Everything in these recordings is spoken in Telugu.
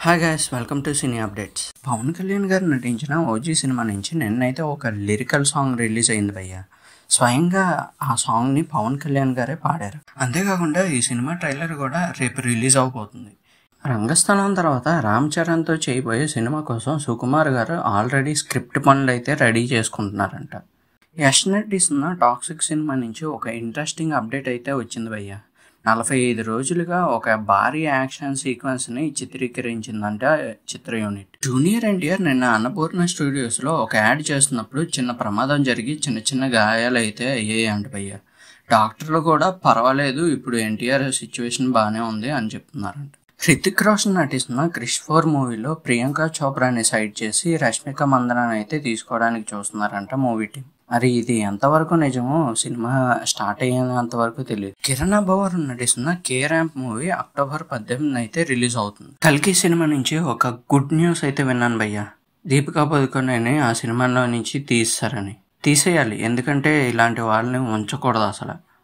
Hi guys, welcome to cine updates. Pawan Kalyan గారు నటించిన ఓజీ సినిమా నుంచి నిన్నైతే ఒక లిరికల్ సాంగ్ రిలీజ్ అయింది భయ్య. స్వయంగా ఆ సాంగ్ని పవన్ కళ్యాణ్ గారే పాడారు. అంతేకాకుండా ఈ సినిమా ట్రైలర్ కూడా రేపు రిలీజ్ అవబోతుంది. రంగస్థలం తర్వాత రామ్ చరణ్తో చేయబోయే సినిమా కోసం సుకుమార్ గారు ఆల్రెడీ స్క్రిప్ట్ పనులు అయితే రెడీ చేసుకుంటున్నారంట. యష్ నటిస్తున్న టాక్సిక్ సినిమా నుంచి ఒక ఇంట్రెస్టింగ్ అప్డేట్ అయితే వచ్చింది భయ్య. 45 రోజులుగా ఒక భారీ యాక్షన్ సీక్వెన్స్ని చిత్రీకరించిందంట చిత్ర యూనిట్. జూనియర్ ఎన్టీఆర్ నిన్న అన్నపూర్ణ స్టూడియోస్లో ఒక యాడ్ చేస్తున్నప్పుడు చిన్న ప్రమాదం జరిగి చిన్న గాయాలు అయితే అయ్యాయి అంట భయ్య. డాక్టర్లు కూడా పర్వాలేదు, ఇప్పుడు ఎన్టీఆర్ సిచ్యువేషన్ బాగానే ఉంది అని చెప్తున్నారంట. హృతిక్ రోషన్ నటిస్తున్న క్రిష్ 4 మూవీలో ప్రియాంక చోప్రాని సైడ్ చేసి రష్మిక మందనాన్ని అయితే తీసుకోవడానికి చూస్తున్నారంట మూవీ టీం. మరి ఇది ఎంతవరకు నిజమో సినిమా స్టార్ట్ అయ్యేంత వరకు తెలియదు. కిరణ్ అబ్బవర్ నటిస్తున్న కే ర్యాంప్ మూవీ అక్టోబర్ 18 అయితే రిలీజ్ అవుతుంది. కల్కి సినిమా నుంచి ఒక గుడ్ న్యూస్ అయితే విన్నాను భయ్య. దీపికా పదుకొనెని ఆ సినిమాలో నుంచి తీసేయాలి. ఎందుకంటే ఇలాంటి వాళ్ళని ఉంచకూడదు,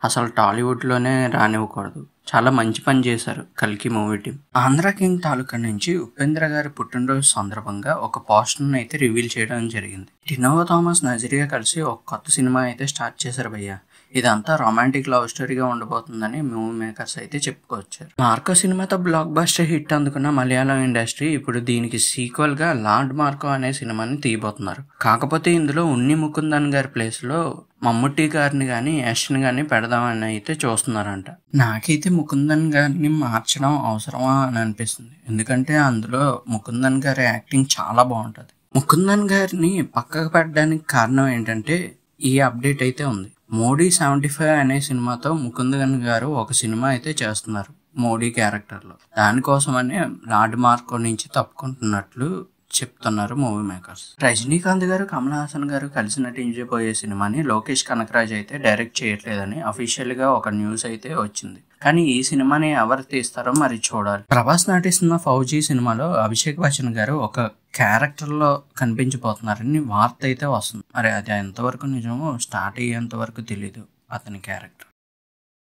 అసలు టాలీవుడ్లోనే రానివ్వకూడదు. చాలా మంచి పని చేశారు కల్కి మూవీ టీం. ఆంధ్ర కింగ్ తాలూకా నుంచి ఉపేంద్ర గారి పుట్టినరోజు సందర్భంగా ఒక పోస్టర్ని అయితే రివీల్ చేయడం జరిగింది. టినోవా థామస్ నజరియా కలిసి ఒక కొత్త సినిమా అయితే స్టార్ట్ చేశారు భయ్య. ఇదంతా రొమాంటిక్ లవ్ స్టోరీగా ఉండబోతుందని మూవీ మేకర్స్ అయితే చెప్పుకొచ్చారు. మార్కో సినిమాతో బ్లాక్ బస్టర్ హిట్ అందుకున్న మలయాళం ఇండస్ట్రీ ఇప్పుడు దీనికి సీక్వెల్ గా లార్డ్ మార్కో అనే సినిమాని తీయబోతున్నారు. కాకపోతే ఇందులో ఉన్ని ముకుందన్ గారి ప్లేస్ లో మమ్ముట్టి గారిని గాని యష్ని గాని పెడదామని అయితే చూస్తున్నారంట. నాకైతే ముకుందన్ గారిని మార్చడం అవసరమా అని అనిపిస్తుంది. ఎందుకంటే అందులో ముకుందన్ గారి యాక్టింగ్ చాలా బాగుంటది. ముకుందన్ గారిని పక్కకు పెట్టడానికి కారణం ఏంటంటే ఈ అప్డేట్ అయితే ఉంది. మోడీ 75 అనే సినిమాతో ముకుందన్ గారు ఒక సినిమా అయితే చేస్తున్నారు మోడీ క్యారెక్టర్లో. దానికోసమని లార్డ్ మార్కో నుంచి తప్పుకుంటున్నట్లు చెప్తున్నారు మూవీ మేకర్స్. రజనీకాంత్ గారు కమల్ హాసన్ గారు కలిసి నటించబోయే సినిమాని లోకేష్ కనకరాజ్ అయితే డైరెక్ట్ చేయట్లేదని అఫీషియల్ గా ఒక న్యూస్ అయితే వచ్చింది. కానీ ఈ సినిమాని ఎవరు తీస్తారో మరి చూడాలి. ప్రభాస్ నటిస్తున్న ఫౌజీ సినిమాలో అభిషేక్ బచ్చన్ గారు ఒక క్యారెక్టర్ లో కనిపించబోతున్నారని వార్త అయితే వస్తుంది. మరి అది ఎంతవరకు నిజమో స్టార్ట్ అయ్యేంత వరకు తెలీదు అతని క్యారెక్టర్.